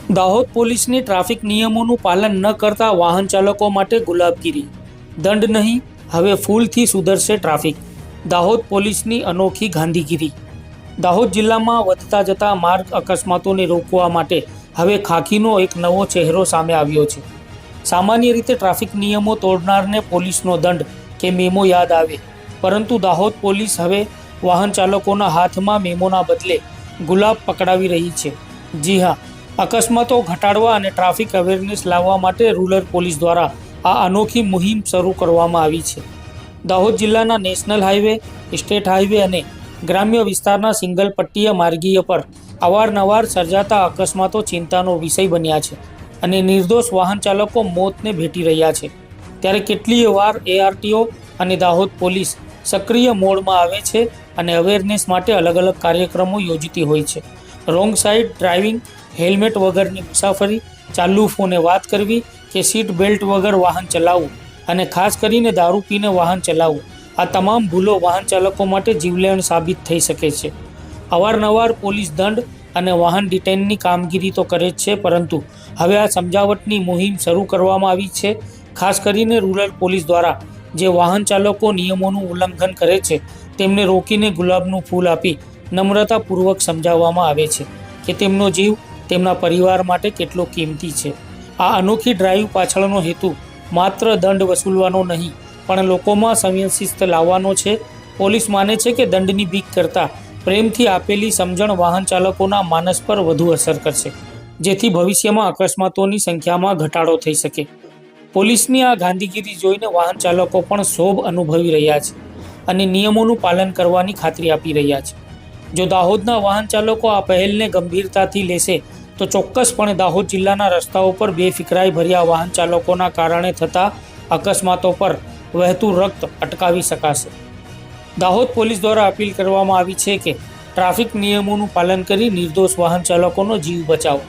દાહોદ પોલીસની ટ્રાફિક નિયમોનું પાલન ન કરતા વાહન ચાલકો માટે ગુલાબગીરી. દંડ નહીં, હવે ફૂલથી સુધરશે ટ્રાફિક. દાહોદ પોલીસની અનોખી ગાંધીગીરી. દાહોદ જિલ્લામાં વધતા જતા માર્ગ અકસ્માતોને રોકવા માટે હવે ખાખીનો એક નવો ચહેરો સામે આવ્યો છે. સામાન્ય રીતે ટ્રાફિક નિયમો તોડનારને પોલીસનો દંડ કે મેમો યાદ આવે, પરંતુ દાહોદ પોલીસ હવે વાહન ચાલકોના હાથમાં મેમોના બદલે ગુલાબ પકડાવી રહી છે. જી હા, અકસ્માતો ઘટાડવા અને ટ્રાફિક અવેરનેસ લાવવા માટે રૂરલ પોલીસ દ્વારા આ અનોખી મુહિમ શરૂ કરવામાં આવી છે. દાહોદ જિલ્લાના નેશનલ હાઈવે, સ્ટેટ હાઈવે અને ગ્રામ્ય વિસ્તારના સિંગલ પટ્ટીય માર્ગીય પર અવારનવાર સર્જાતા અકસ્માતો ચિંતાનો વિષય બન્યા છે અને નિર્દોષ વાહન ચાલકો મોતને ભેટી રહ્યા છે. ત્યારે કેટલીય વાર ARTO અને દાહોદ પોલીસ સક્રિય મોડમાં આવે છે અને અવેરનેસ માટે અલગ અલગ કાર્યક્રમો યોજતી હોય છે. રોંગ સાઇડ ડ્રાઇવિંગ, હેલ્મેટ વગરની મુસાફરી, ચાલુ ફોને વાત કરવી કે સીટ બેલ્ટ વગર વાહન ચલાવવું અને ખાસ કરીને દારૂ પીને વાહન ચલાવવું, આ તમામ ભૂલો વાહન ચાલકો માટે જીવલેણ સાબિત થઈ શકે છે. અવારનવાર પોલીસ દંડ અને વાહન ડિટેઇનની કામગીરી તો કરે જ છે, પરંતુ હવે આ સમજાવટની મુહિમ શરૂ કરવામાં આવી છે. ખાસ કરીને રૂરલ પોલીસ દ્વારા જે વાહન ચાલકો નિયમોનું ઉલ્લંઘન કરે છે તેમને રોકીને ગુલાબનું ફૂલ આપી નમ્રતાપૂર્વક સમજાવવામાં આવે છે કે તેમનો જીવ તેમના પરિવાર માટે કેટલો કિંમતી છે. આ અનોખી ડ્રાઈવ પાછળનો હેતુ માત્ર દંડ વસૂલવાનો નહીં, પણ લોકોમાં સંવેદનશીલતા લાવવાનો છે. પોલીસ માને છે કે દંડની બીક કરતાં પ્રેમથી આપેલી સમજણ વાહન ચાલકોના માનસ પર વધુ અસર કરશે, જેથી ભવિષ્યમાં અકસ્માતોની સંખ્યામાં ઘટાડો થઈ શકે. પોલીસની આ ગાંધીગીરી જોઈને વાહન ચાલકો પણ શોભ અનુભવી રહ્યા છે અને નિયમોનું પાલન કરવાની ખાતરી આપી રહ્યા છે. જો દાહોદના વાહન ચાલકો આ પહેલને ગંભીરતાથી લેશે તો ચોક્કસપણે દાહોદ જિલ્લાના રસ્તાઓ પર બેફિકરાઈ ભર્યા વાહન ચાલકોના કારણે થતા અકસ્માતો પર વહેતું રક્ત અટકાવી શકાશે. દાહોદ પોલીસ દ્વારા અપીલ કરવામાં આવી છે કે ટ્રાફિક નિયમોનું પાલન કરી નિર્દોષ વાહન ચાલકોનો જીવ બચાવો.